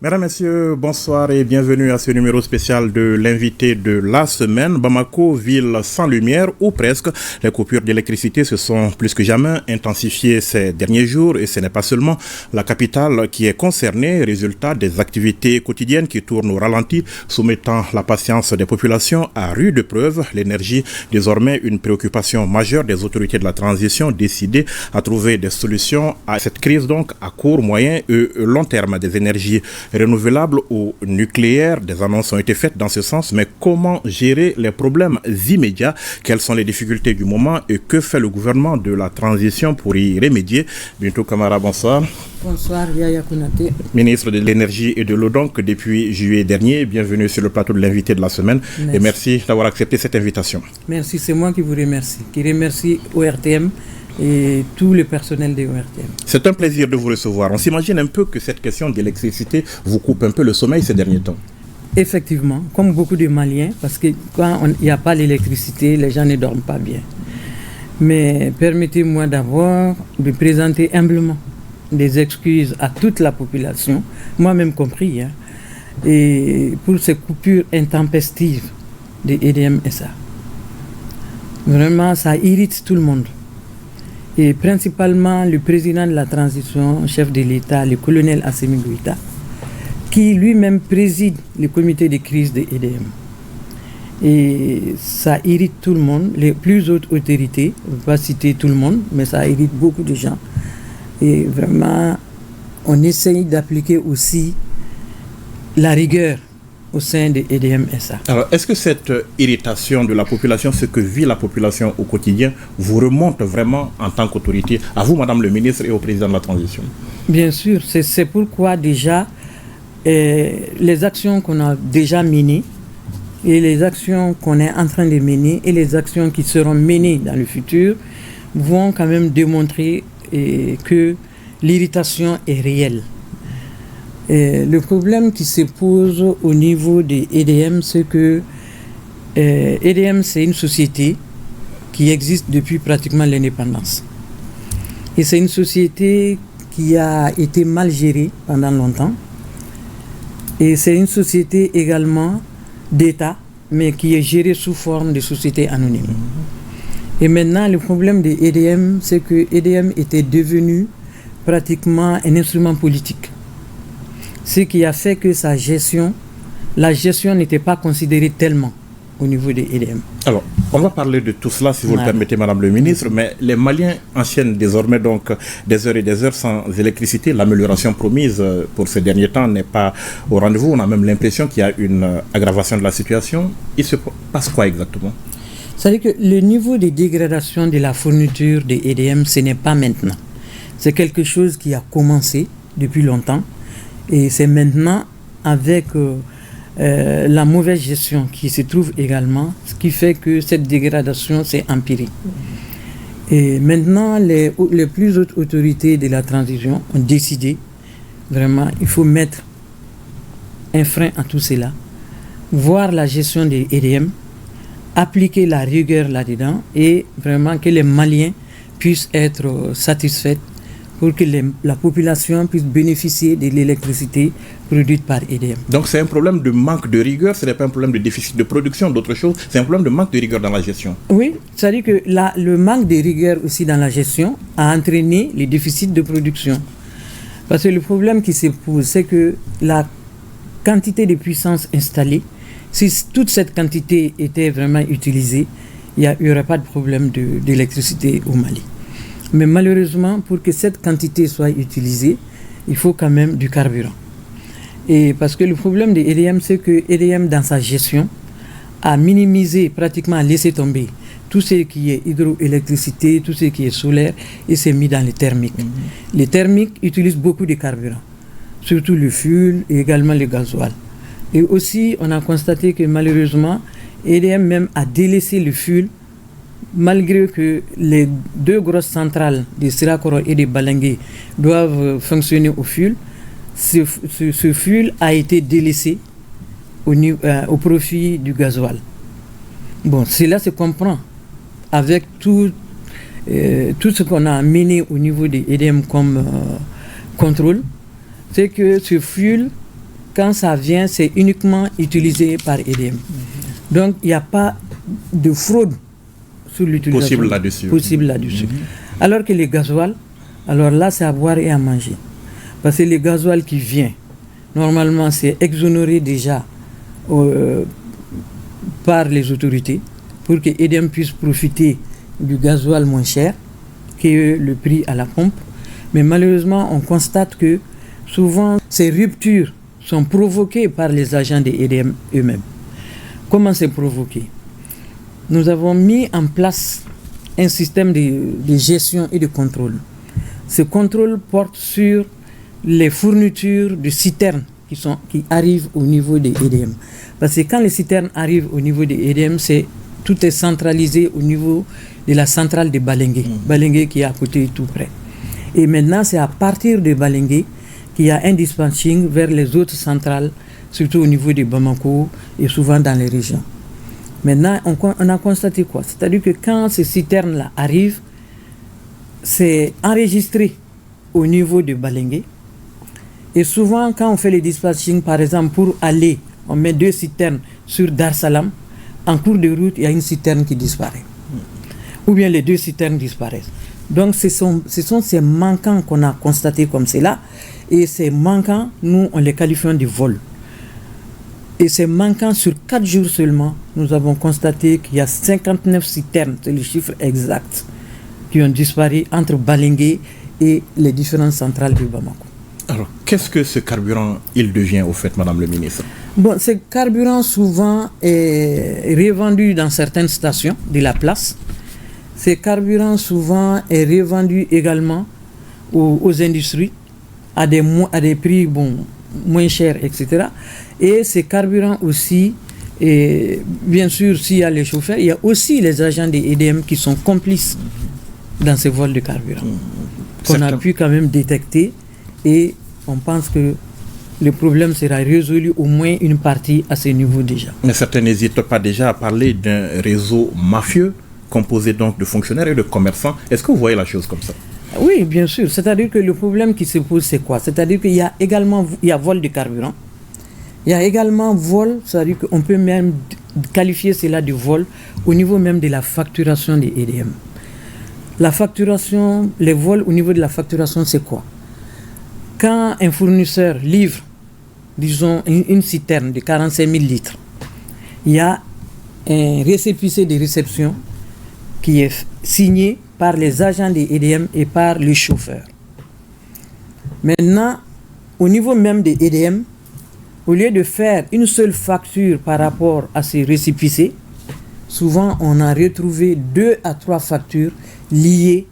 Mesdames, Messieurs, bonsoir et bienvenue à ce numéro spécial de l'invité de la semaine. Bamako, ville sans lumière ou presque. Les coupures d'électricité se sont plus que jamais intensifiées ces derniers jours et ce n'est pas seulement la capitale qui est concernée, résultat des activités quotidiennes qui tournent au ralenti, soumettant la patience des populations à rude épreuve. L'énergie, désormais une préoccupation majeure des autorités de la transition, décidées à trouver des solutions à cette crise donc à court, moyen et long terme des énergies renouvelables ou nucléaires. Des annonces ont été faites dans ce sens, mais comment gérer les problèmes immédiats? Quelles sont les difficultés du moment et que fait le gouvernement de la transition pour y remédier? Bintou Kamara, bonsoir. Bonsoir, Yaya Konaté. Ministre de l'énergie et de l'eau donc depuis juillet dernier. Bienvenue sur le plateau de l'invité de la semaine. Merci. Et merci d'avoir accepté cette invitation. Merci, c'est moi qui vous remercie. Qui remercie ORTM et tout le personnel de ORTM. C'est un plaisir de vous recevoir. On s'imagine un peu que cette question d'électricité vous coupe un peu le sommeil ces derniers temps. Effectivement, comme beaucoup de Maliens, parce que quand il n'y a pas l'électricité, les gens ne dorment pas bien. Mais permettez-moi d'abord de présenter humblement des excuses à toute la population, moi-même compris, et pour ces coupures intempestives de EDM SA. Vraiment, ça irrite tout le monde. Et principalement le président de la transition, chef de l'État, le colonel Assimi Goïta, qui lui-même préside le comité de crise de EDM. Et ça irrite tout le monde, les plus hautes autorités, je ne vais pas citer tout le monde, mais ça irrite beaucoup de gens. Et vraiment, on essaye d'appliquer aussi la rigueur au sein de EDM SA. Alors, est-ce que cette irritation de la population, ce que vit la population au quotidien, vous remonte vraiment en tant qu'autorité, à vous, Madame le ministre, et au président de la transition? Bien sûr, c'est pourquoi déjà, les actions qu'on a déjà menées, et les actions qu'on est en train de mener, et les actions qui seront menées dans le futur, vont quand même démontrer que l'irritation est réelle. Le problème qui se pose au niveau des EDM, c'est que EDM, c'est une société qui existe depuis pratiquement l'indépendance. Et c'est une société qui a été mal gérée pendant longtemps. Et c'est une société également d'État, mais qui est gérée sous forme de société anonyme. Et maintenant, le problème de EDM, c'est que EDM était devenu pratiquement un instrument politique. Ce qui a fait que la gestion n'était pas considérée tellement au niveau de EDM. Alors, on va parler de tout cela, si vous le permettez, Madame le ministre, mais les Maliens enchaînent désormais donc des heures et des heures sans électricité. L'amélioration promise pour ces derniers temps n'est pas au rendez-vous. On a même l'impression qu'il y a une aggravation de la situation. Il se passe quoi exactement? C'est-à-dire que le niveau de dégradation de la fourniture de EDM, ce n'est pas maintenant. C'est quelque chose qui a commencé depuis longtemps. Et c'est maintenant, avec la mauvaise gestion qui se trouve également, ce qui fait que cette dégradation s'est empirée. Et maintenant, les plus hautes autorités de la transition ont décidé, vraiment, il faut mettre un frein à tout cela, voir la gestion des EDM, appliquer la rigueur là-dedans et vraiment que les Maliens puissent être satisfaits pour que la population puisse bénéficier de l'électricité produite par EDM. Donc c'est un problème de manque de rigueur, ce n'est pas un problème de déficit de production, d'autres choses, c'est un problème de manque de rigueur dans la gestion. Oui, c'est-à-dire que le manque de rigueur aussi dans la gestion a entraîné les déficits de production. Parce que le problème qui se pose, c'est que la quantité de puissance installée, si toute cette quantité était vraiment utilisée, il n'y aurait pas de problème d'électricité au Mali. Mais malheureusement, pour que cette quantité soit utilisée, il faut quand même du carburant. Et parce que le problème de EDM, c'est que EDM, dans sa gestion, a minimisé, pratiquement laissé tomber tout ce qui est hydroélectricité, tout ce qui est solaire, et s'est mis dans les thermiques. Les thermiques utilisent beaucoup de carburant, surtout le fioul et également le gasoil. Et aussi, on a constaté que malheureusement, EDM même a délaissé le fioul, malgré que les deux grosses centrales de Sirakoro et de Balangué doivent fonctionner au fioul. Ce fioul a été délaissé au profit du gasoil. Bon, cela se comprend avec tout ce qu'on a mené au niveau des EDM comme contrôle, c'est que ce fioul quand ça vient, c'est uniquement utilisé par EDM. Donc, il n'y a pas de fraude sur l'utilisation possible là-dessus. Alors que les gasoils, alors là, c'est à boire et à manger. Parce que les gasoils qui viennent, normalement, c'est exonéré déjà par les autorités pour que EDM puisse profiter du gasoil moins cher que le prix à la pompe. Mais malheureusement, on constate que souvent, ces ruptures sont provoquées par les agents de EDM eux-mêmes. Comment c'est provoqué? Nous avons mis en place un système de gestion et de contrôle. Ce contrôle porte sur les fournitures de citernes qui arrivent au niveau des EDM. Parce que quand les citernes arrivent au niveau des EDM, tout est centralisé au niveau de la centrale de Balengue. Balengue qui est à côté tout près. Et maintenant, c'est à partir de Balengue qu'il y a un dispatching vers les autres centrales, surtout au niveau de Bamako et souvent dans les régions. Maintenant, on a constaté quoi? C'est-à-dire que quand ces citernes-là arrivent, c'est enregistré au niveau de Balengue. Et souvent, quand on fait les dispatching, par exemple, pour aller, on met 2 citernes sur Dar Salam, en cours de route, il y a une citerne qui disparaît. Ou bien les 2 citernes disparaissent. Donc, ce sont ces manquants qu'on a constatés comme cela. Et ces manquants, nous, on les qualifie de vol. Et ces manquants, sur 4 jours seulement, nous avons constaté qu'il y a 59 citernes, c'est le chiffre exact, qui ont disparu entre Balengue et les différentes centrales du Bamako. Alors, qu'est-ce que ce carburant, il devient au fait, Madame le ministre? Bon, ce carburant souvent est revendu dans certaines stations de la place. Ce carburant souvent est revendu également aux industries à des prix moins chers, etc. Et ce carburant aussi, et bien sûr, s'il y a les chauffeurs, il y a aussi les agents des EDM qui sont complices dans ces vols de carburant. Qu'on a pu quand même détecter. Et on pense que le problème sera résolu au moins une partie à ce niveau déjà. Mais certains n'hésitent pas déjà à parler d'un réseau mafieux composé donc de fonctionnaires et de commerçants. Est-ce que vous voyez la chose comme ça? Oui, bien sûr. C'est-à-dire que le problème qui se pose, c'est quoi? C'est-à-dire qu'il y a également vol de carburant. Il y a également vol, c'est-à-dire qu'on peut même qualifier cela de vol au niveau même de la facturation des EDM. La facturation, les vols au niveau de la facturation, c'est quoi? Quand un fournisseur livre, disons, une citerne de 45 000 litres, il y a un récépissé de réception qui est signé par les agents des EDM et par les chauffeurs. Maintenant, au niveau même des EDM, au lieu de faire une seule facture par rapport à ces récépissés, souvent on a retrouvé 2 à 3 factures liées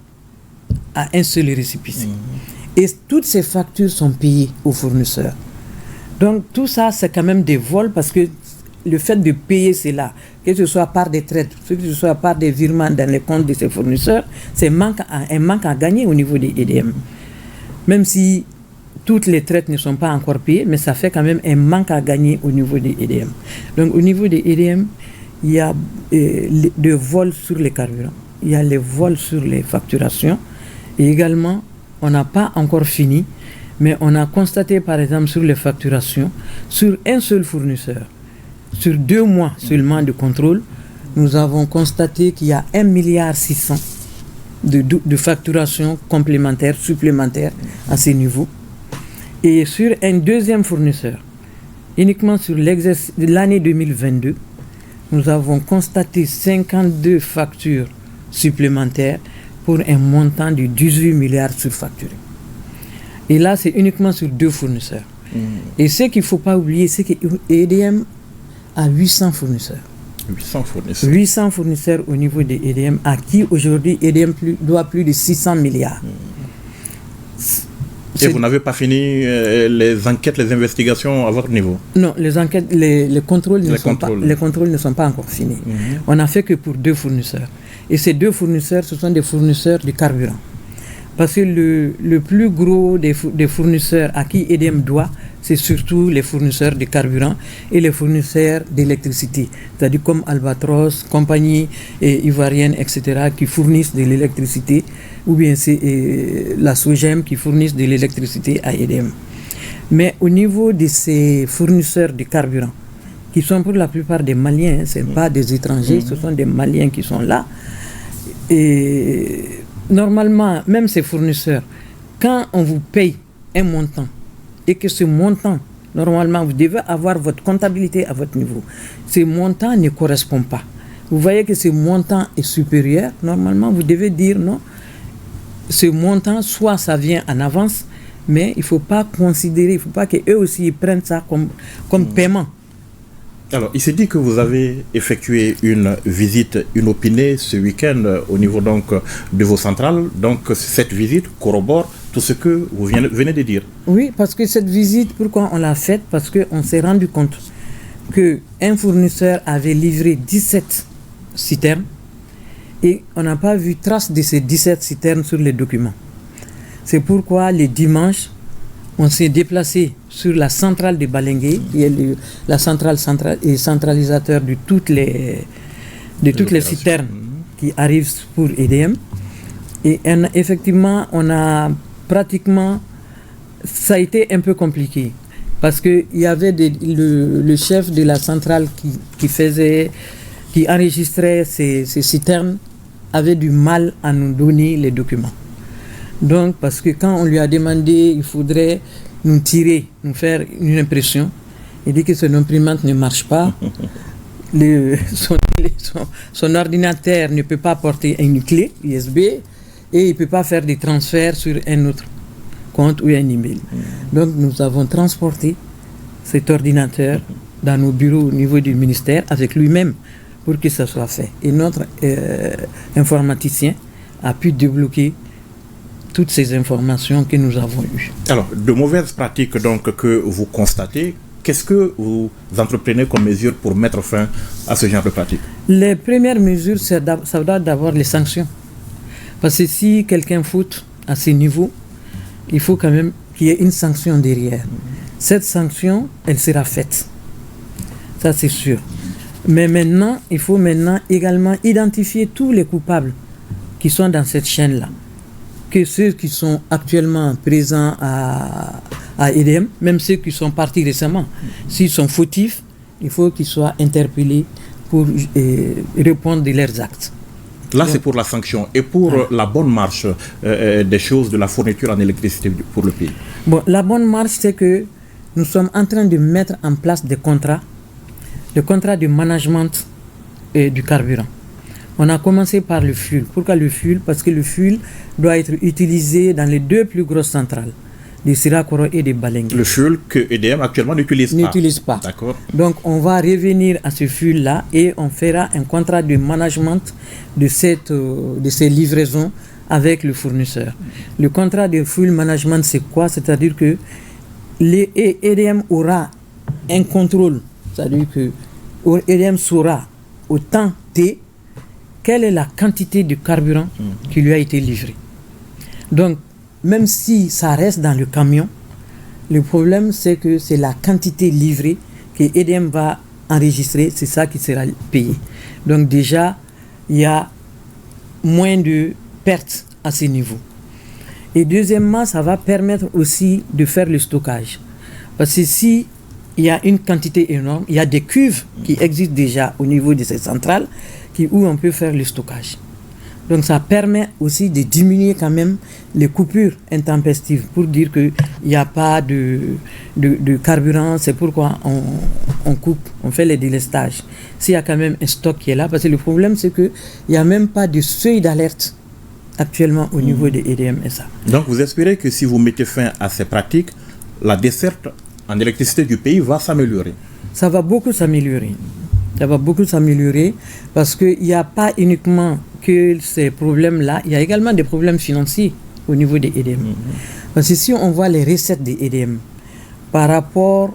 à un seul récépissé. Et toutes ces factures sont payées aux fournisseurs. Donc tout ça, c'est quand même des vols parce que le fait de payer cela, que ce soit par des traites, que ce soit par des virements dans les comptes de ces fournisseurs, c'est un manque à gagner au niveau des EDM. Même si toutes les traites ne sont pas encore payées, mais ça fait quand même un manque à gagner au niveau des EDM. Donc au niveau des EDM, il y a des vols sur les carburants, il y a les vols sur les facturations, et également, on n'a pas encore fini, mais on a constaté par exemple sur les facturations, sur un seul fournisseur, sur 2 mois seulement de contrôle, nous avons constaté qu'il y a 1,6 milliard de facturations complémentaires, supplémentaires à ce niveau. Et sur un deuxième fournisseur, uniquement sur l'année 2022, nous avons constaté 52 factures supplémentaires pour un montant de 18 milliards surfacturés. Et là, c'est uniquement sur 2 fournisseurs. Et ce qu'il ne faut pas oublier, c'est que EDM a 800 fournisseurs. 800 fournisseurs au niveau des EDM, à qui aujourd'hui EDM doit plus de 600 milliards. Et vous n'avez pas fini les enquêtes, les investigations à votre niveau? Non, les enquêtes, les contrôles ne sont pas encore finis. On n'a fait que pour 2 fournisseurs. Et ces 2 fournisseurs, ce sont des fournisseurs de carburant. Parce que le plus gros des fournisseurs à qui EDM doit, c'est surtout les fournisseurs de carburant et les fournisseurs d'électricité. C'est-à-dire comme Albatros, compagnie ivoirienne, etc., qui fournissent de l'électricité, ou bien c'est la SOGEM qui fournissent de l'électricité à EDM. Mais au niveau de ces fournisseurs de carburant, qui sont pour la plupart des Maliens, ce ne sont pas des étrangers, ce sont des Maliens qui sont là. Et normalement, même ces fournisseurs, quand on vous paye un montant et que ce montant, normalement, vous devez avoir votre comptabilité à votre niveau, ce montant ne correspond pas. Vous voyez que ce montant est supérieur, normalement, vous devez dire non, ce montant, soit ça vient en avance, mais il ne faut pas considérer, il ne faut pas qu'eux aussi ils prennent ça comme paiement. Alors, il s'est dit que vous avez effectué une visite inopinée ce week-end au niveau donc de vos centrales. Donc, cette visite corrobore tout ce que vous venez de dire. Oui, parce que cette visite, pourquoi on l'a faite? Parce qu'on s'est rendu compte qu'un fournisseur avait livré 17 citernes et on n'a pas vu trace de ces 17 citernes sur les documents. C'est pourquoi les dimanches, on s'est déplacé sur la centrale de Balengue, qui est la centrale et centralisateur de toutes les citernes qui arrivent pour EDM. Et effectivement, on a pratiquement, ça a été un peu compliqué parce qu'il y avait le chef de la centrale qui enregistrait ces citernes avait du mal à nous donner les documents. Donc, parce que quand on lui a demandé, il faudrait nous faire une impression, il dit que son imprimante ne marche pas, son ordinateur ne peut pas porter une clé USB et il ne peut pas faire des transferts sur un autre compte ou un email. Donc, nous avons transporté cet ordinateur dans nos bureaux au niveau du ministère avec lui-même pour que ça soit fait. Et notre informaticien a pu débloquer toutes ces informations que nous avons eues. Alors, de mauvaises pratiques donc que vous constatez, qu'est-ce que vous entreprenez comme mesure pour mettre fin à ce genre de pratiques? Les premières mesures, ça doit d'abord les sanctions. Parce que si quelqu'un faute à ce niveau, il faut quand même qu'il y ait une sanction derrière. Cette sanction, elle sera faite. Ça, c'est sûr. Mais maintenant, il faut également identifier tous les coupables qui sont dans cette chaîne-là. Que ceux qui sont actuellement présents à EDM, même ceux qui sont partis récemment, s'ils sont fautifs, il faut qu'ils soient interpellés pour répondre de leurs actes. Là, c'est pour la sanction et pour la bonne marche des choses de la fourniture en électricité pour le pays. Bon, la bonne marche, c'est que nous sommes en train de mettre en place des contrats de management du carburant. On a commencé par le fuel. Pourquoi le fuel? Parce que le fuel doit être utilisé dans les deux plus grosses centrales, de Sirakoro et de Balengue. Le fuel que EDM actuellement n'utilise pas. D'accord. Donc on va revenir à ce fuel-là et on fera un contrat de management de ces livraisons avec le fournisseur. Le contrat de fuel management, c'est quoi? C'est-à-dire que EDM aura un contrôle. C'est-à-dire que EDM saura au temps T quelle est la quantité de carburant qui lui a été livrée. Donc, même si ça reste dans le camion, le problème c'est que c'est la quantité livrée que EDM va enregistrer, c'est ça qui sera payé. Donc déjà, il y a moins de pertes à ce niveau. Et deuxièmement, ça va permettre aussi de faire le stockage. Parce que si il y a une quantité énorme, il y a des cuves qui existent déjà au niveau de ces centrales où on peut faire le stockage. Donc ça permet aussi de diminuer quand même les coupures intempestives pour dire qu'il n'y a pas de carburant. C'est pourquoi on coupe, on fait les délestages. S'il y a quand même un stock qui est là, parce que le problème c'est qu'il n'y a même pas de seuil d'alerte actuellement au niveau de EDM SA. Donc vous espérez que si vous mettez fin à ces pratiques, la desserte en électricité du pays va s'améliorer? Ça va beaucoup s'améliorer. Ça va beaucoup s'améliorer parce qu'il n'y a pas uniquement que ces problèmes-là, il y a également des problèmes financiers au niveau des EDM. Parce que si on voit les recettes des EDM par rapport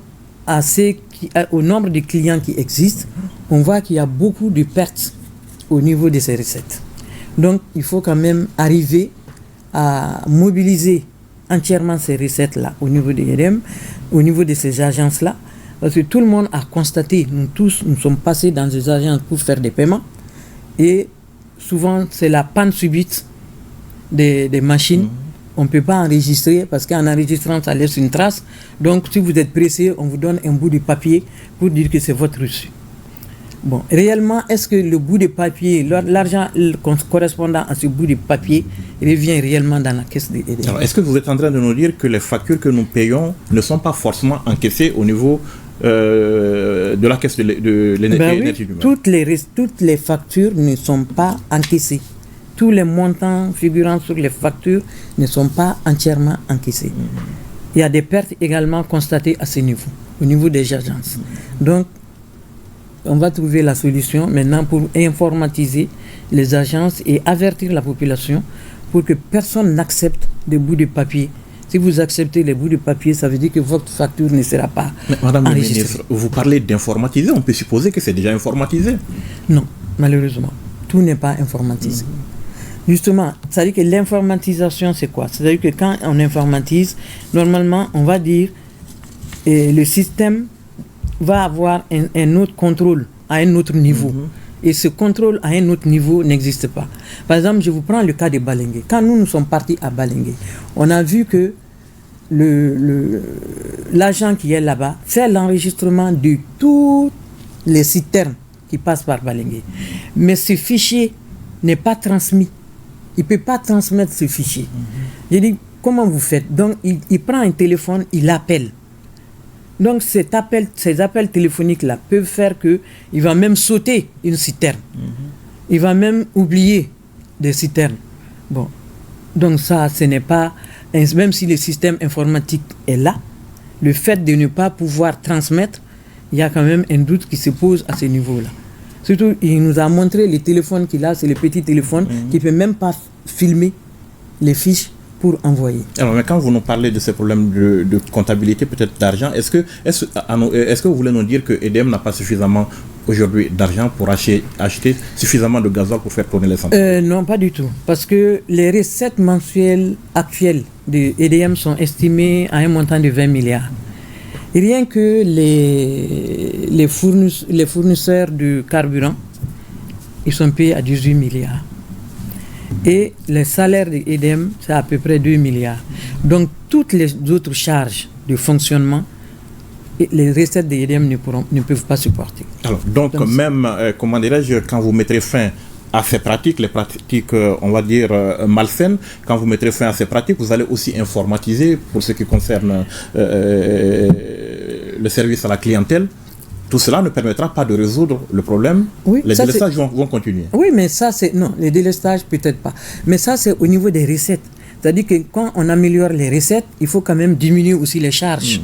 au nombre de clients qui existent, on voit qu'il y a beaucoup de pertes au niveau de ces recettes. Donc il faut quand même arriver à mobiliser entièrement ces recettes-là au niveau des EDM, au niveau de ces agences-là. Parce que tout le monde a constaté, nous tous, nous sommes passés dans des agences pour faire des paiements. Et souvent, c'est la panne subite des machines on ne peut pas enregistrer parce qu'en enregistrant, ça laisse une trace. Donc, si vous êtes pressé, on vous donne un bout de papier pour dire que c'est votre reçu. Bon, réellement, est-ce que le bout de papier, l'argent correspondant à ce bout de papier revient réellement dans la caisse de EDM? Alors, est-ce que vous êtes en train de nous dire que les factures que nous payons ne sont pas forcément encaissées au niveau de la caisse de l'énergie humaine? Toutes les factures ne sont pas encaissées. Tous les montants figurant sur les factures ne sont pas entièrement encaissés. Il y a des pertes également constatées à ce niveau, au niveau des agences. Donc, on va trouver la solution maintenant pour informatiser les agences et avertir la population pour que personne n'accepte des bouts de papier. Si vous acceptez les bouts de papier, ça veut dire que votre facture ne sera pas enregistrée. Madame la ministre, vous parlez d'informatiser, on peut supposer que c'est déjà informatisé. Non, malheureusement, tout n'est pas informatisé. Justement, ça veut dire que l'informatisation, c'est quoi? C'est-à-dire que quand on informatise, normalement, on va dire le système va avoir un autre contrôle à un autre niveau. Et ce contrôle à un autre niveau n'existe pas. Par exemple, je vous prends le cas de Balengue. Quand nous sommes partis à Balengue, on a vu que l'agent qui est là-bas fait l'enregistrement de tous les citernes qui passent par Balengue. Mais ce fichier n'est pas transmis. Il ne peut pas transmettre ce fichier. J'ai dit, comment vous faites? Donc, il prend un téléphone, il appelle. Donc, ces appels téléphoniques-là peuvent faire qu'il va même sauter une citerne. Il va même oublier des citernes. Bon. Donc, ça, ce n'est pas... Même si le système informatique est là, le fait de ne pas pouvoir transmettre, il y a quand même un doute qui se pose à ce niveau-là. Surtout, il nous a montré les téléphones qu'il a, c'est le petit téléphone qui ne peut même pas filmer les fiches pour envoyer. Alors, mais quand vous nous parlez de ces problèmes de comptabilité, peut-être d'argent, est-ce que vous voulez nous dire que EDM n'a pas suffisamment aujourd'hui d'argent pour acheter suffisamment de gasoil pour faire tourner les centrales? Non, pas du tout. Parce que les recettes mensuelles actuelles de EDM sont estimées à un montant de 20 milliards. Rien que les fournisseurs de carburant, ils sont payés à 18 milliards. Et les salaires de EDM, c'est à peu près 2 milliards. Donc, toutes les autres charges de fonctionnement, les recettes de EDM ne peuvent pas supporter. Alors, donc même, comment dirais-je, quand vous mettrez fin à ces pratiques, les pratiques, on va dire, malsaines, quand vous mettrez fin à ces pratiques, vous allez aussi informatiser pour ce qui concerne le service à la clientèle. Tout cela ne permettra pas de résoudre le problème. Oui, les délestages vont continuer. Oui, mais ça, c'est... Non, les délestages, peut-être pas. Mais ça, c'est au niveau des recettes. C'est-à-dire que quand on améliore les recettes, il faut quand même diminuer aussi les charges.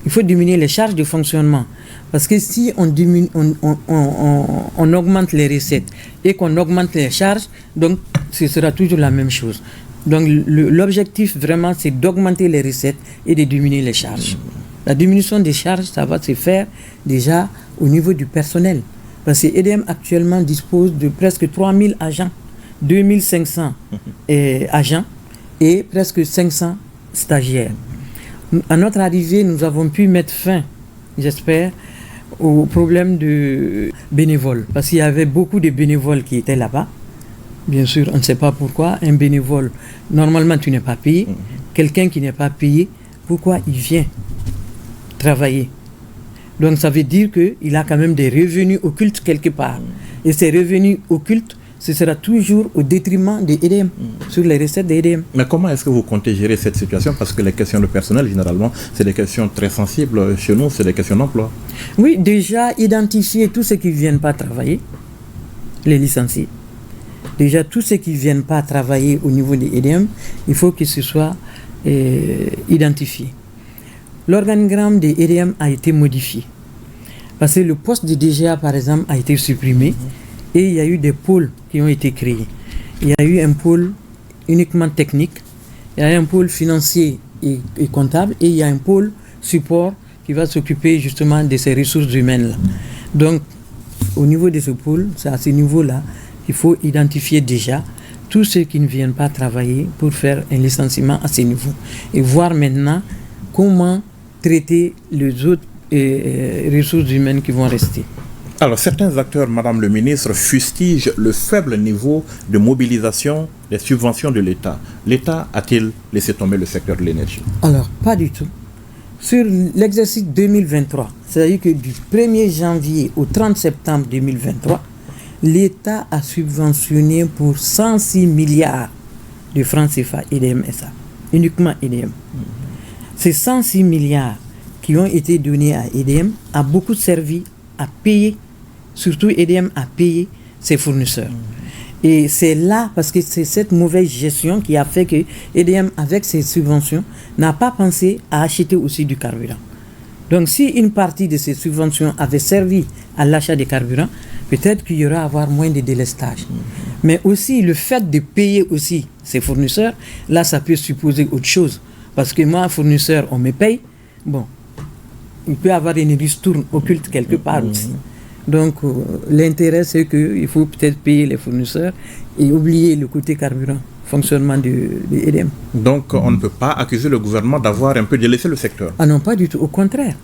Il faut diminuer les charges de fonctionnement. Parce que si on augmente les recettes et qu'on augmente les charges, donc ce sera toujours la même chose. Donc l'objectif vraiment, c'est d'augmenter les recettes et de diminuer les charges. La diminution des charges, ça va se faire déjà au niveau du personnel. Parce que EDM actuellement dispose de presque 3000 agents, 2500 agents et presque 500 stagiaires. À notre arrivée, nous avons pu mettre fin, j'espère, au problème de bénévoles. Parce qu'il y avait beaucoup de bénévoles qui étaient là-bas. Bien sûr, on ne sait pas pourquoi. Un bénévole, normalement, tu n'es pas payé. Quelqu'un qui n'est pas payé, pourquoi il vient travailler? Donc, ça veut dire qu'il a quand même des revenus occultes quelque part. Et ces revenus occultes, ce sera toujours au détriment des EDM, sur les recettes des EDM. Mais comment est-ce que vous comptez gérer cette situation? Parce que les questions de personnel, généralement, c'est des questions très sensibles chez nous, c'est des questions d'emploi. Oui, déjà, identifier tous ceux qui ne viennent pas travailler, les licenciés. Déjà, tous ceux qui ne viennent pas travailler au niveau des EDM, il faut que ce soit identifié. L'organigramme des EDM a été modifié. Parce que le poste de DGA, par exemple, a été supprimé. Et il y a eu des pôles qui ont été créés. Il y a eu un pôle uniquement technique, il y a un pôle financier et comptable, et il y a un pôle support qui va s'occuper justement de ces ressources humaines-là. Donc, au niveau de ce pôle, c'est à ce niveau-là qu'il faut identifier déjà tous ceux qui ne viennent pas travailler pour faire un licenciement à ce niveau. Et voir maintenant comment traiter les autres ressources humaines qui vont rester. Alors, certains acteurs, Madame le ministre, fustigent le faible niveau de mobilisation des subventions de l'État. L'État a-t-il laissé tomber le secteur de l'énergie? Alors, pas du tout. Sur l'exercice 2023, c'est-à-dire que du 1er janvier au 30 septembre 2023, l'État a subventionné pour 106 milliards de francs CFA EDM SA, uniquement EDM. Ces 106 milliards qui ont été donnés à EDM a beaucoup servi à payer, surtout EDM a payé ses fournisseurs. Et c'est là, parce que c'est cette mauvaise gestion qui a fait que EDM, avec ses subventions, n'a pas pensé à acheter aussi du carburant. Donc si une partie de ces subventions avait servi à l'achat des carburants, peut-être qu'il y aura à avoir moins de délestage. Mais aussi le fait de payer aussi ses fournisseurs, là ça peut supposer autre chose. Parce que moi, fournisseur, on me paye, bon, il peut y avoir une ristourne occulte quelque part aussi. Donc l'intérêt c'est qu'il faut peut-être payer les fournisseurs et oublier le côté carburant, fonctionnement de EDM. Donc on ne peut pas accuser le gouvernement d'avoir un peu délaissé le secteur? Ah non, pas du tout, au contraire.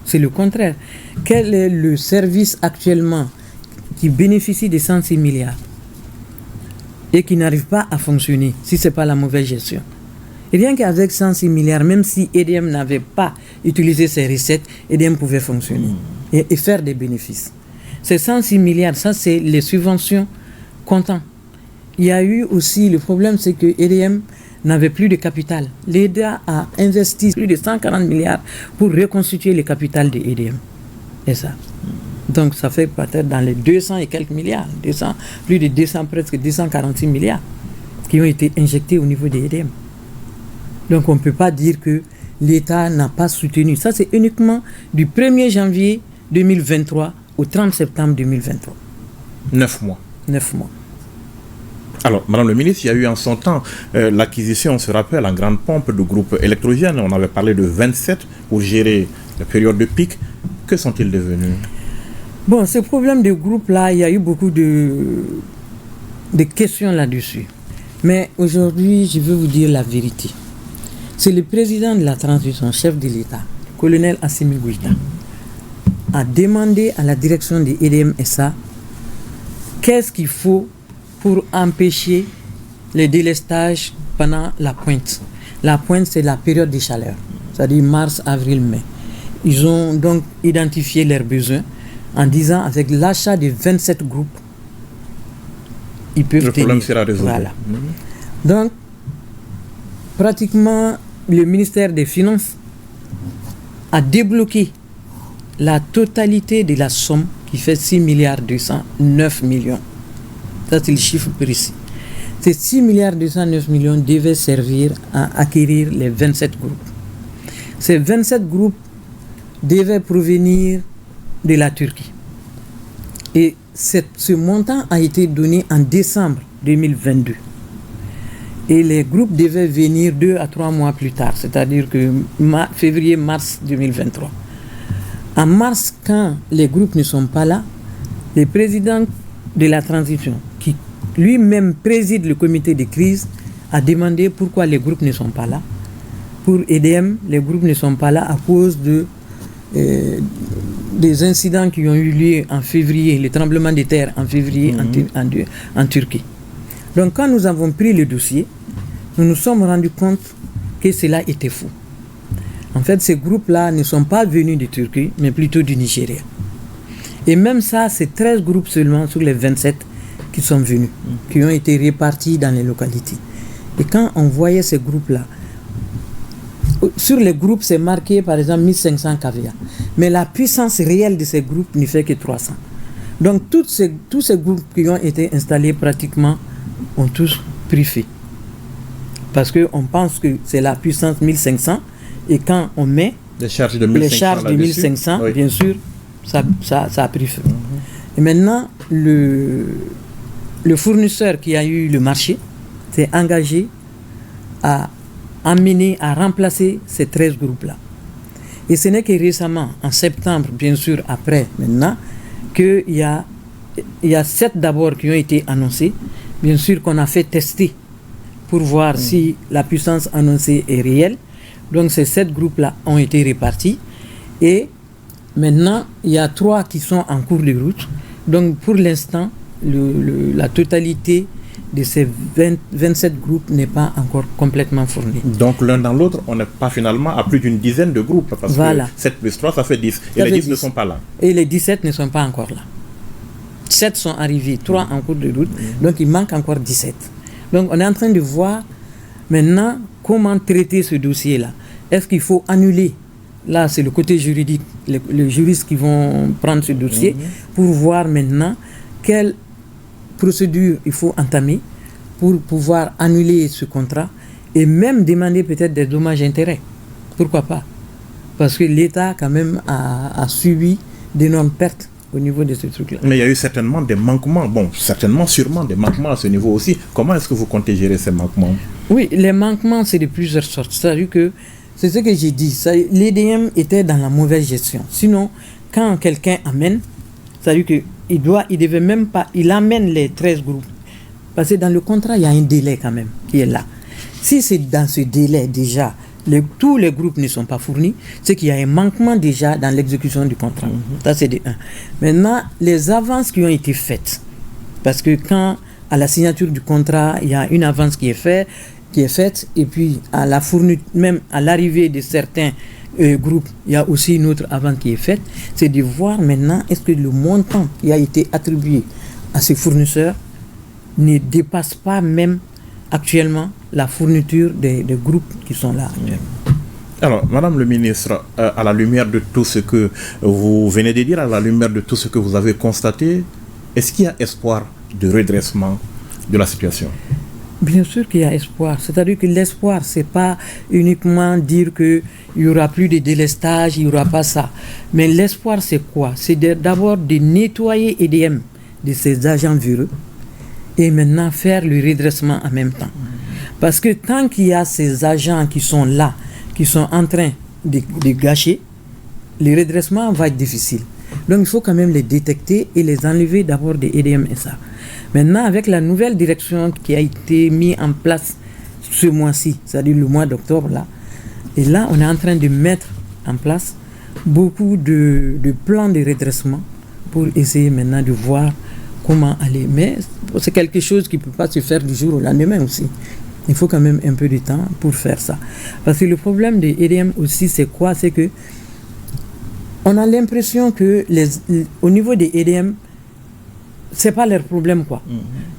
C'est le contraire. Quel est le service actuellement qui bénéficie de 106 milliards et qui n'arrive pas à fonctionner si ce n'est pas la mauvaise gestion? Et rien qu'avec 106 milliards, même si EDM n'avait pas utilisé ses recettes, EDM pouvait fonctionner et faire des bénéfices. Ces 106 milliards, ça c'est les subventions comptant. Il y a eu aussi, le problème c'est que EDM n'avait plus de capital. L'État a investi plus de 140 milliards pour reconstituer le capital de EDM. Et ça. Donc ça fait peut-être dans les 200 et quelques milliards, plus de 200, presque 246 milliards qui ont été injectés au niveau de EDM. Donc on ne peut pas dire que l'État n'a pas soutenu. Ça c'est uniquement du 1er janvier 2023 au 30 septembre 2023. 9 mois. 9 mois. Alors, Madame le ministre, il y a eu en son temps l'acquisition, on se rappelle, en grande pompe de groupes électrogènes. On avait parlé de 27 pour gérer la période de pic. Que sont-ils devenus? Bon, ce problème de groupe-là, il y a eu beaucoup de questions là-dessus. Mais aujourd'hui, je veux vous dire la vérité. C'est le président de la transition, chef de l'État, colonel Assimi Goïta, a demandé à la direction de EDM SA qu'est-ce qu'il faut pour empêcher les délestages pendant la pointe. La pointe, c'est la période de chaleur, c'est-à-dire mars, avril, mai. Ils ont donc identifié leurs besoins en disant avec l'achat de 27 groupes, ils peuvent le problème sera résolu. Voilà. Donc, pratiquement, le ministère des Finances a débloqué la totalité de la somme qui fait 6 milliards 209 millions. Ça, c'est le chiffre précis. Ces 6 milliards 209 millions devaient servir à acquérir les 27 groupes. Ces 27 groupes devaient provenir de la Turquie. Et ce montant a été donné en décembre 2022. Et les groupes devaient venir 2 à 3 mois plus tard, c'est-à-dire que février-mars 2023. En mars, quand les groupes ne sont pas là, le président de la transition, qui lui-même préside le comité de crise, a demandé pourquoi les groupes ne sont pas là. Pour EDM, les groupes ne sont pas là à cause des incidents qui ont eu lieu en février, les tremblements de terre en février en Turquie. Donc quand nous avons pris le dossier, nous nous sommes rendus compte que cela était faux. En fait, ces groupes-là ne sont pas venus de Turquie, mais plutôt du Nigeria. Et même ça, c'est 13 groupes seulement sur les 27 qui sont venus, qui ont été répartis dans les localités. Et quand on voyait ces groupes-là, sur les groupes, c'est marqué par exemple 1500 kVA. Mais la puissance réelle de ces groupes ne fait que 300. Donc tous ces groupes qui ont été installés pratiquement ont tous pris feu. Parce qu'on pense que c'est la puissance 1500 et quand on met les charges de 1500, oui, bien sûr, ça a pris feu. Et maintenant, le fournisseur qui a eu le marché s'est engagé à remplacer ces 13 groupes-là. Et ce n'est que récemment, en septembre, bien sûr, après, maintenant, qu'il y a 7 d'abord qui ont été annoncés, bien sûr qu'on a fait tester pour voir si la puissance annoncée est réelle. Donc ces 7 groupes-là ont été répartis et Maintenant, il y a 3 qui sont en cours de route. Donc, pour l'instant, la totalité de ces 27 groupes n'est pas encore complètement fournie. Donc, l'un dans l'autre, on n'est pas finalement à plus d'une dizaine de groupes. Parce que 7 plus 3, ça fait 10. Et les 10 ne sont pas là. Et les 17 ne sont pas encore là. 7 sont arrivés, 3 en cours de route. Donc, il manque encore 17. Donc, on est en train de voir maintenant comment traiter ce dossier-là. Est-ce qu'il faut annuler? Là, c'est le côté juridique, les juristes qui vont prendre ce dossier pour voir maintenant quelle procédure il faut entamer pour pouvoir annuler ce contrat et même demander peut-être des dommages-intérêts. Pourquoi pas? Parce que l'État, quand même, a subi d'énormes pertes au niveau de ce truc-là. Mais il y a eu certainement des manquements. Bon, sûrement des manquements à ce niveau aussi. Comment est-ce que vous comptez gérer ces manquements? Oui, les manquements, c'est de plusieurs sortes. C'est-à-dire que c'est ce que j'ai dit. L'EDM était dans la mauvaise gestion. Sinon, quand quelqu'un amène, c'est-à-dire qu'il devait même pas, il amène les 13 groupes. Parce que dans le contrat, il y a un délai quand même qui est là. Si c'est dans ce délai déjà, tous les groupes ne sont pas fournis, c'est qu'il y a un manquement déjà dans l'exécution du contrat. Ça, c'est de 1. Maintenant, les avances qui ont été faites, parce que quand, à la signature du contrat, il y a une avance qui est faite, et puis à la fourniture, même à l'arrivée de certains groupes, il y a aussi une autre avance qui est faite, c'est de voir maintenant est-ce que le montant qui a été attribué à ces fournisseurs ne dépasse pas même actuellement la fourniture des groupes qui sont là actuellement. Alors, Madame le ministre, à la lumière de tout ce que vous venez de dire, à la lumière de tout ce que vous avez constaté, est-ce qu'il y a espoir de redressement de la situation? Bien sûr qu'il y a espoir. C'est-à-dire que l'espoir, ce n'est pas uniquement dire qu'il n'y aura plus de délestage, il n'y aura pas ça. Mais l'espoir, c'est quoi? C'est d'abord de nettoyer EDM de ses agents véreux et maintenant faire le redressement en même temps. Parce que tant qu'il y a ces agents qui sont là, qui sont en train de gâcher, le redressement va être difficile. Donc il faut quand même les détecter et les enlever d'abord des EDM SA. Maintenant, avec la nouvelle direction qui a été mise en place ce mois-ci, c'est-à-dire le mois d'octobre, là, et là, on est en train de mettre en place beaucoup de plans de redressement pour essayer maintenant de voir comment aller. Mais c'est quelque chose qui ne peut pas se faire du jour au lendemain aussi. Il faut quand même un peu de temps pour faire ça. Parce que le problème des EDM aussi, c'est quoi? C'est que on a l'impression que au niveau des EDM, c'est pas leur problème, quoi.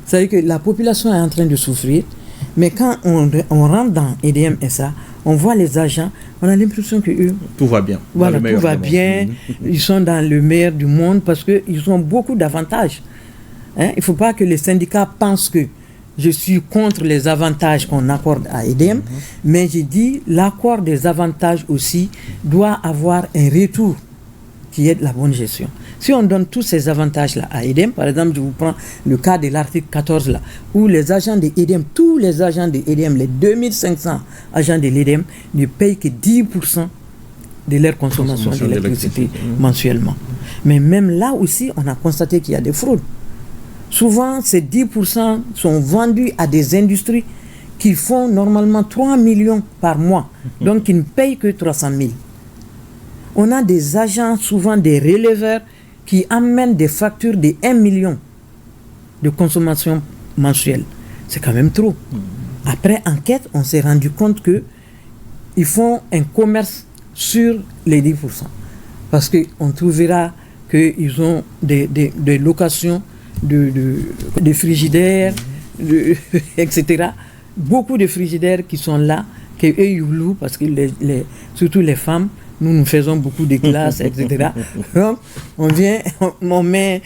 C'est-à-dire que la population est en train de souffrir, mais quand on rentre dans EDM SA, on voit les agents, on a l'impression que eux, tout va bien. Voilà, tout va bien. Ils sont dans le meilleur du monde parce qu'ils ont beaucoup d'avantages. Il ne faut pas que les syndicats pensent que je suis contre les avantages qu'on accorde à EDM, mais j'ai dit l'accord des avantages aussi doit avoir un retour qui est de la bonne gestion. Si on donne tous ces avantages-là à EDM, par exemple, je vous prends le cas de l'article 14 là, où les agents de EDM, tous les agents de EDM, les 2500 agents de l'EDM ne payent que 10% de leur consommation d'électricité mensuellement. Mais même là aussi, on a constaté qu'il y a des fraudes. Souvent, ces 10% sont vendus à des industries qui font normalement 3 millions par mois, donc qui ne payent que 300 000. On a des agents, souvent des releveurs, qui amènent des factures de 1 million de consommation mensuelle. C'est quand même trop. Après enquête, on s'est rendu compte qu'ils font un commerce sur les 10%. Parce qu'on trouvera qu'ils ont des locations de frigidaires, etc. Beaucoup de frigidaires qui sont là, qu'eux ils louent, parce que surtout les femmes, nous faisons beaucoup de classes, etc. Donc, on vient, on met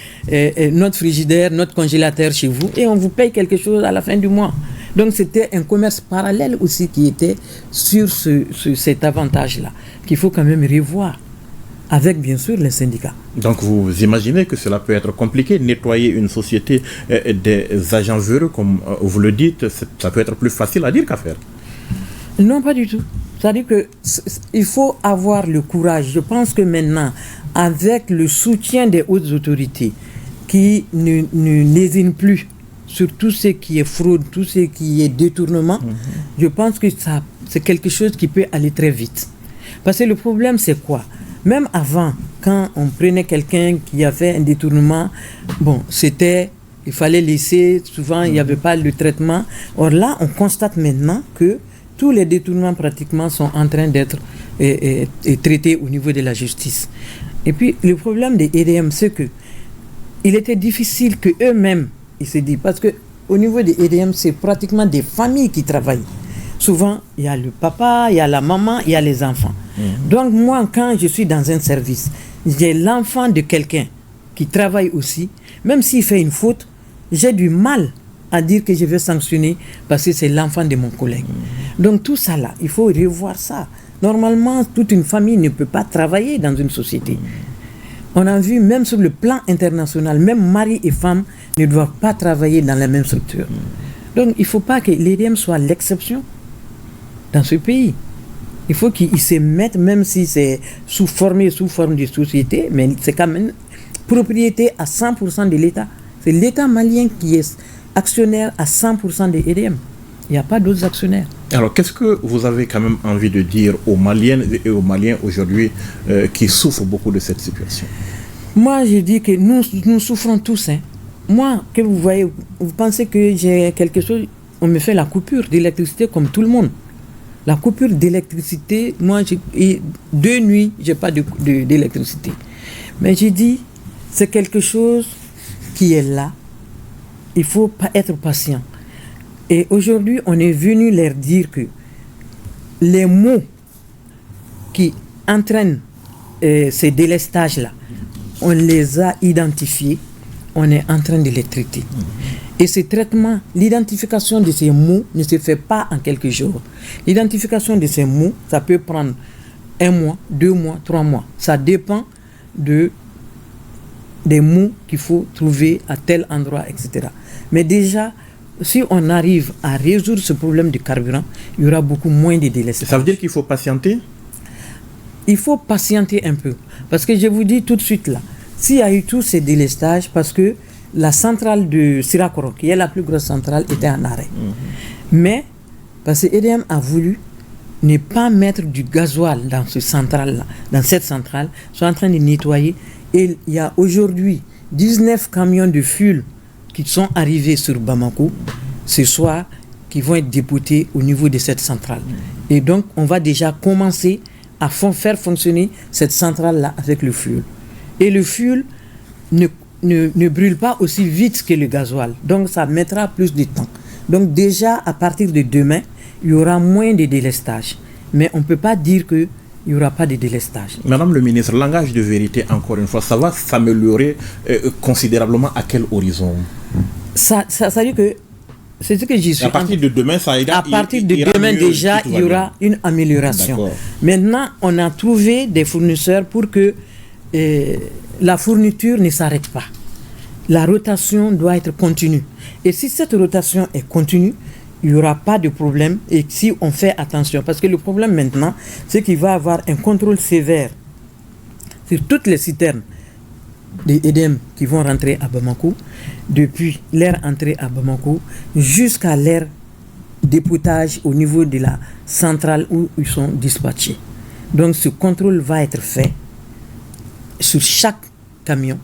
notre frigidaire, notre congélateur chez vous et on vous paye quelque chose à la fin du mois. Donc, c'était un commerce parallèle aussi qui était sur cet avantage-là, qu'il faut quand même revoir, avec bien sûr les syndicats. Donc, vous imaginez que cela peut être compliqué, nettoyer une société des agents véreux, comme vous le dites, ça peut être plus facile à dire qu'à faire. Non, pas du tout. C'est-à-dire qu'il faut avoir le courage. Je pense que maintenant, avec le soutien des hautes autorités qui n'hésitent plus sur tout ce qui est fraude, tout ce qui est détournement, je pense que c'est quelque chose qui peut aller très vite. Parce que le problème, c'est quoi? Même avant, quand on prenait quelqu'un qui a fait un détournement, il fallait laisser, souvent il n'y avait pas le traitement. Or là, on constate maintenant que tous les détournements pratiquement sont en train d'être traités au niveau de la justice. Et puis le problème des EDM, c'est que il était difficile que eux-mêmes, ils se disent, parce que au niveau des EDM, c'est pratiquement des familles qui travaillent. Souvent, il y a le papa, il y a la maman, il y a les enfants. Donc moi, quand je suis dans un service, j'ai l'enfant de quelqu'un qui travaille aussi, même s'il fait une faute, j'ai du mal à dire que je vais sanctionner parce que c'est l'enfant de mon collègue. Donc tout ça là, il faut revoir ça. Normalement, toute une famille ne peut pas travailler dans une société. On a vu, même sur le plan international, même mari et femme ne doivent pas travailler dans la même structure. Donc il ne faut pas que l'EDM soit l'exception dans ce pays. Il faut qu'ils se mettent, même si c'est sous forme de société, mais c'est quand même propriété à 100% de l'État. C'est l'État malien qui est actionnaire à 100% des EDM. Il n'y a pas d'autres actionnaires. Alors, qu'est-ce que vous avez quand même envie de dire aux Maliennes et aux Maliens aujourd'hui qui souffrent beaucoup de cette situation? Moi, je dis que nous souffrons tous. Moi, que vous voyez, vous pensez que j'ai quelque chose, on me fait la coupure d'électricité comme tout le monde. La coupure d'électricité, moi, 2 nuits, je n'ai pas d'électricité. Mais j'ai dit, c'est quelque chose qui est là. Il faut pas être patient. Et aujourd'hui, on est venu leur dire que les mots qui entraînent ces délestages-là, on les a identifiés, on est en train de les traiter. Et ce traitement, l'identification de ces mots ne se fait pas en quelques jours. L'identification de ces mots, ça peut prendre 1 mois, 2 mois, 3 mois. Ça dépend des mots qu'il faut trouver à tel endroit, etc. Mais déjà, si on arrive à résoudre ce problème du carburant, il y aura beaucoup moins de délestages. Ça veut dire qu'il faut patienter? Il faut patienter un peu. Parce que je vous dis tout de suite là, s'il y a eu tous ces délestages, parce que la centrale de Sirakoro, qui est la plus grosse centrale, était en arrêt. Mais, parce que EDM a voulu ne pas mettre du gasoil dans cette centrale-là, ils sont en train de nettoyer. Et il y a aujourd'hui 19 camions de fuel qui sont arrivés sur Bamako ce soir, qui vont être dépotés au niveau de cette centrale. Et donc, on va déjà commencer à faire fonctionner cette centrale-là avec le fuel. Et le fuel ne brûle pas aussi vite que le gasoil. Donc, ça mettra plus de temps. Donc, déjà, à partir de demain, il y aura moins de délestage. Mais on ne peut pas dire qu'il n'y aura pas de délestage. Madame le ministre, langage de vérité, encore une fois, ça va s'améliorer considérablement à quel horizon? Ça veut dire que c'est ce que j'y suis. À partir de demain, ça ira. À partir de demain, déjà, il y aura une amélioration. D'accord. Maintenant, on a trouvé des fournisseurs pour que la fourniture ne s'arrête pas. La rotation doit être continue. Et si cette rotation est continue, il n'y aura pas de problème. Et si on fait attention, parce que le problème maintenant, c'est qu'il va y avoir un contrôle sévère sur toutes les citernes des EDM qui vont rentrer à Bamako, depuis leur entrée à Bamako jusqu'à leur dépotage au niveau de la centrale où ils sont dispatchés. Donc ce contrôle va être fait sur chaque camion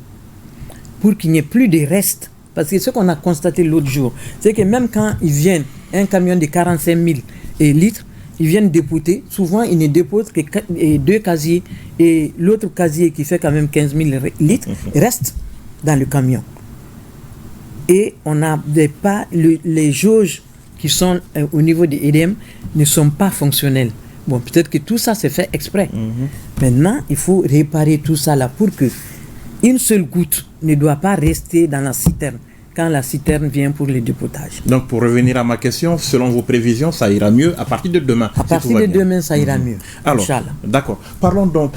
pour qu'il n'y ait plus de restes. Parce que ce qu'on a constaté l'autre jour, c'est que même quand ils viennent, un camion de 45 000 litres, ils viennent dépoter, souvent ils ne déposent que 2 casiers et l'autre casier qui fait quand même 15 000 litres reste dans le camion. Et on n'a pas les jauges qui sont au niveau des EDM ne sont pas fonctionnelles. Bon, peut-être que tout ça c'est fait exprès. Maintenant, il faut réparer tout ça là pour que une seule goutte ne doit pas rester dans la citerne quand la citerne vient pour le dépotage. Donc, pour revenir à ma question, selon vos prévisions, ça ira mieux à partir de demain. À partir de demain, ça ira mieux. Alors, d'accord. Parlons donc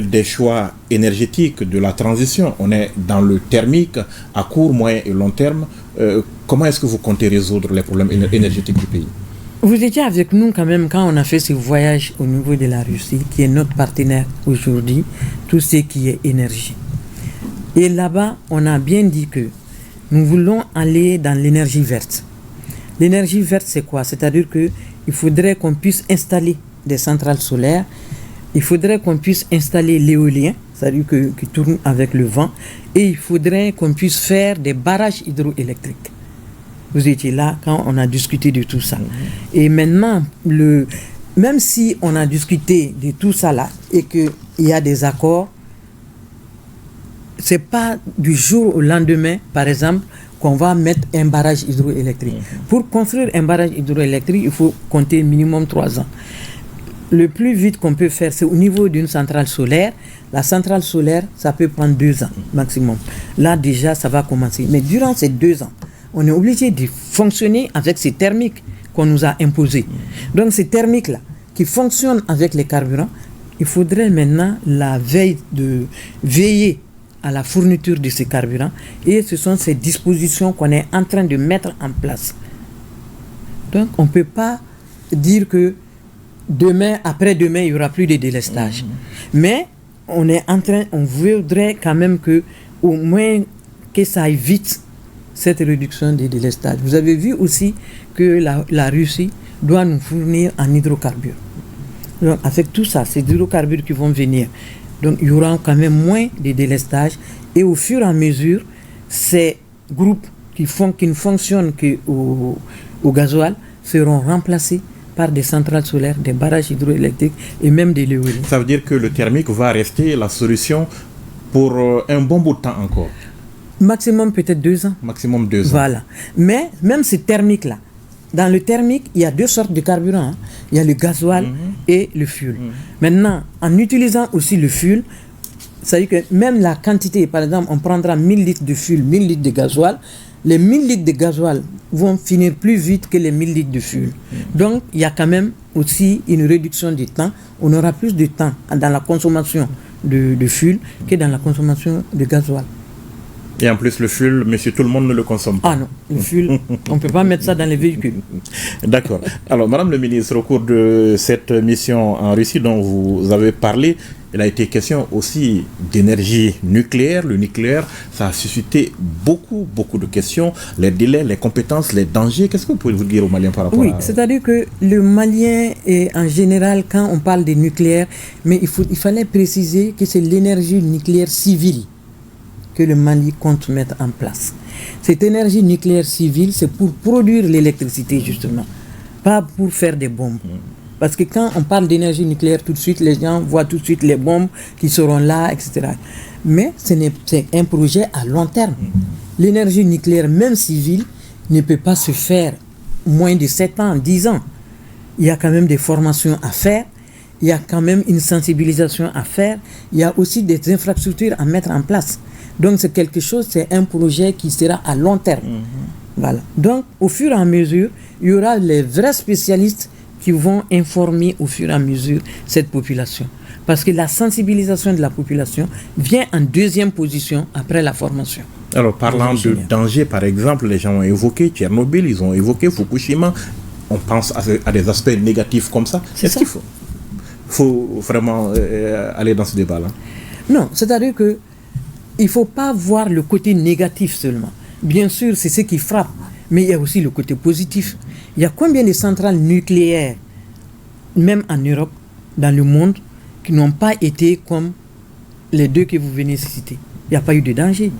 des choix énergétiques, de la transition. On est dans le thermique à court, moyen et long terme. Comment est-ce que vous comptez résoudre les problèmes énergétiques du pays? Vous étiez avec nous quand même quand on a fait ce voyage au niveau de la Russie, qui est notre partenaire aujourd'hui, tout ce qui est énergie. Et là-bas, on a bien dit que nous voulons aller dans l'énergie verte. L'énergie verte, c'est quoi? C'est-à-dire qu'il faudrait qu'on puisse installer des centrales solaires il faudrait qu'on puisse installer l'éolien, c'est-à-dire qui tourne avec le vent, et il faudrait qu'on puisse faire des barrages hydroélectriques. Vous étiez là quand on a discuté de tout ça. Et maintenant, même si on a discuté de tout ça là et qu'il y a des accords, c'est pas du jour au lendemain, par exemple, qu'on va mettre un barrage hydroélectrique. Pour construire un barrage hydroélectrique, il faut compter minimum 3 ans. Le plus vite qu'on peut faire, c'est au niveau d'une centrale solaire. La centrale solaire, ça peut prendre 2 ans maximum. Là, déjà, ça va commencer. Mais durant ces 2 ans, on est obligé de fonctionner avec ces thermiques qu'on nous a imposées. Donc, ces thermiques-là, qui fonctionnent avec les carburants, il faudrait maintenant veiller à la fourniture de ces carburants. Et ce sont ces dispositions qu'on est en train de mettre en place. Donc, on ne peut pas dire que demain, après-demain, il n'y aura plus de délestage. Mais on voudrait quand même au moins que ça aille vite, cette réduction des délestages. Vous avez vu aussi que la Russie doit nous fournir en hydrocarbures. Donc, avec tout ça, ces hydrocarbures qui vont venir, donc il y aura quand même moins de délestages. Et au fur et à mesure, ces groupes qui ne fonctionnent qu'au gasoil seront remplacés par des centrales solaires, des barrages hydroélectriques et même des l'éolien. Ça veut dire que le thermique va rester la solution pour un bon bout de temps encore. Maximum peut-être 2 ans. Maximum 2 ans. Voilà. Mais même ces thermiques-là, dans le thermique, il y a 2 sortes de carburants. Il y a le gasoil et le fioul. Maintenant, en utilisant aussi le fioul, ça veut dire que même la quantité, par exemple, on prendra 1000 litres de fioul, 1000 litres de gasoil, les 1000 litres de gasoil vont finir plus vite que les 1000 litres de fioul. Donc, il y a quand même aussi une réduction du temps. On aura plus de temps dans la consommation de fioul que dans la consommation de gasoil. Et en plus, le fioul, monsieur, tout le monde ne le consomme pas. Ah non, le fioul, on ne peut pas mettre ça dans les véhicules. D'accord. Alors, Madame le ministre, au cours de cette mission en Russie dont vous avez parlé, il a été question aussi d'énergie nucléaire. Le nucléaire, ça a suscité beaucoup de questions. Les délais, les compétences, les dangers. Qu'est-ce que vous pouvez vous dire aux Maliens par rapport à... Oui, c'est-à-dire que le Malien, est, en général, quand on parle de nucléaire, mais il fallait préciser que c'est l'énergie nucléaire civile que le Mali compte mettre en place. Cette énergie nucléaire civile, c'est pour produire l'électricité, justement, pas pour faire des bombes. Parce que quand on parle d'énergie nucléaire, tout de suite, les gens voient tout de suite les bombes qui seront là, etc. Mais c'est un projet à long terme. L'énergie nucléaire, même civile, ne peut pas se faire moins de 7 ans, 10 ans. Il y a quand même des formations à faire, il y a quand même une sensibilisation à faire, il y a aussi des infrastructures à mettre en place. Donc c'est quelque chose, c'est un projet qui sera à long terme. Voilà. Donc au fur et à mesure, il y aura les vrais spécialistes qui vont informer au fur et à mesure cette population. Parce que la sensibilisation de la population vient en deuxième position après la formation. Alors parlant de danger, par exemple, les gens ont évoqué Tchernobyl, ils ont évoqué Fukushima. On pense à des aspects négatifs comme ça. Est-ce qu'il faut vraiment aller dans ce débat-là? Non, c'est-à-dire que il ne faut pas voir le côté négatif seulement. Bien sûr, c'est ce qui frappe, mais il y a aussi le côté positif. Il y a combien de centrales nucléaires, même en Europe, dans le monde, qui n'ont pas été comme les 2 que vous venez de citer. Il n'y a pas eu de danger.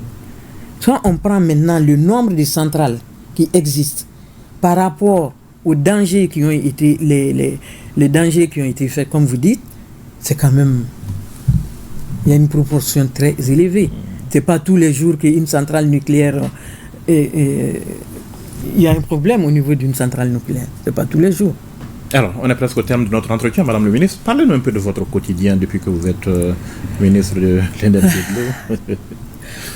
Soit on prend maintenant le nombre de centrales qui existent par rapport aux dangers qui ont été, les dangers qui ont été faits, comme vous dites, c'est quand même... Il y a une proportion très élevée. Ce n'est pas tous les jours qu'une centrale nucléaire... il y a un problème au niveau d'une centrale nucléaire. Ce n'est pas tous les jours. Alors, on est presque au terme de notre entretien, Madame le ministre. Parlez-nous un peu de votre quotidien depuis que vous êtes ministre de l'énergie et de l'eau.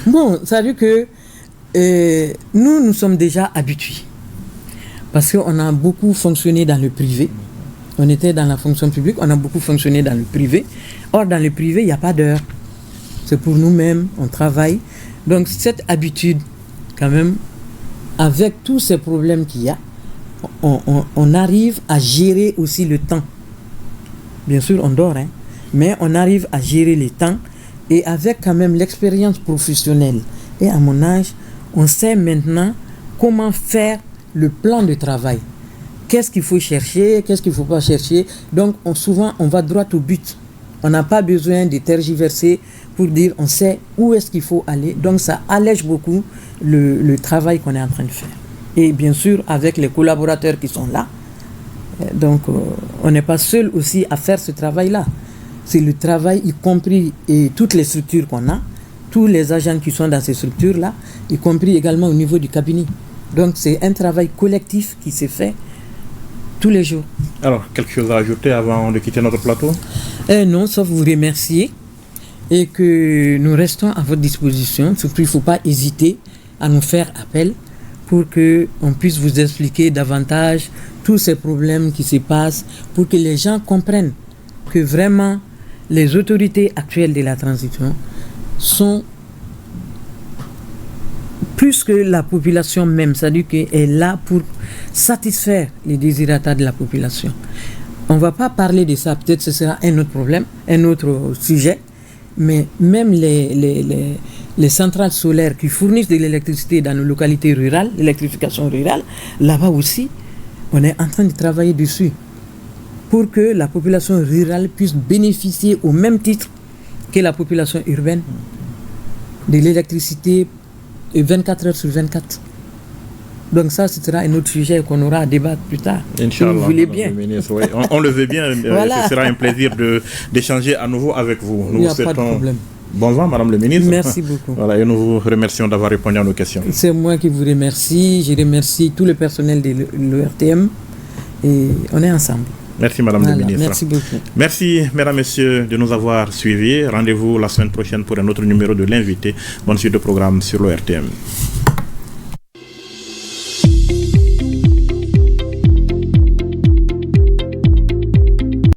Bon, ça veut dire que nous sommes déjà habitués. Parce qu'on a beaucoup fonctionné dans le privé. On était dans la fonction publique, on a beaucoup fonctionné dans le privé. Or, dans le privé, il n'y a pas d'heure. C'est pour nous-mêmes, on travaille. Donc, cette habitude, quand même, avec tous ces problèmes qu'il y a, on arrive à gérer aussi le temps. Bien sûr, on dort, mais on arrive à gérer le temps. Et avec quand même l'expérience professionnelle, et à mon âge, on sait maintenant comment faire le plan de travail. Qu'est-ce qu'il faut chercher, qu'est-ce qu'il ne faut pas chercher. Donc, souvent, on va droit au but. On n'a pas besoin de tergiverser pour dire on sait où est-ce qu'il faut aller. Donc ça allège beaucoup le travail qu'on est en train de faire. Et bien sûr, avec les collaborateurs qui sont là, donc on n'est pas seul aussi à faire ce travail-là. C'est le travail, y compris et toutes les structures qu'on a, tous les agents qui sont dans ces structures-là, y compris également au niveau du cabinet. Donc c'est un travail collectif qui s'est fait tous les jours. Alors, quelque chose à ajouter avant de quitter notre plateau? Non, sauf vous remercier et que nous restons à votre disposition. Surtout, il ne faut pas hésiter à nous faire appel pour qu'on puisse vous expliquer davantage tous ces problèmes qui se passent, pour que les gens comprennent que vraiment les autorités actuelles de la transition sont plus que la population même, c'est-à-dire qu'elle est là pour satisfaire les désirata de la population. On ne va pas parler de ça, peut-être ce sera un autre problème, un autre sujet, mais même les centrales solaires qui fournissent de l'électricité dans nos localités rurales, l'électrification rurale, là-bas aussi, on est en train de travailler dessus pour que la population rurale puisse bénéficier au même titre que la population urbaine de l'électricité 24 heures sur 24. Donc ça, ce sera un autre sujet qu'on aura à débattre plus tard. Inch'Allah, si vous voulez bien. Ministre, oui. On le veut bien. Voilà. Ce sera un plaisir d'échanger à nouveau avec vous. Il n'y a pas de problème. Bon vent, Madame le Ministre. Merci beaucoup. Voilà, et nous vous remercions d'avoir répondu à nos questions. C'est moi qui vous remercie. Je remercie tout le personnel de l'ORTM et on est ensemble. Merci Madame le Ministre. Merci beaucoup. Merci Mesdames, Messieurs de nous avoir suivis. Rendez-vous la semaine prochaine pour un autre numéro de l'invité. Bonne suite de programme sur l'ORTM.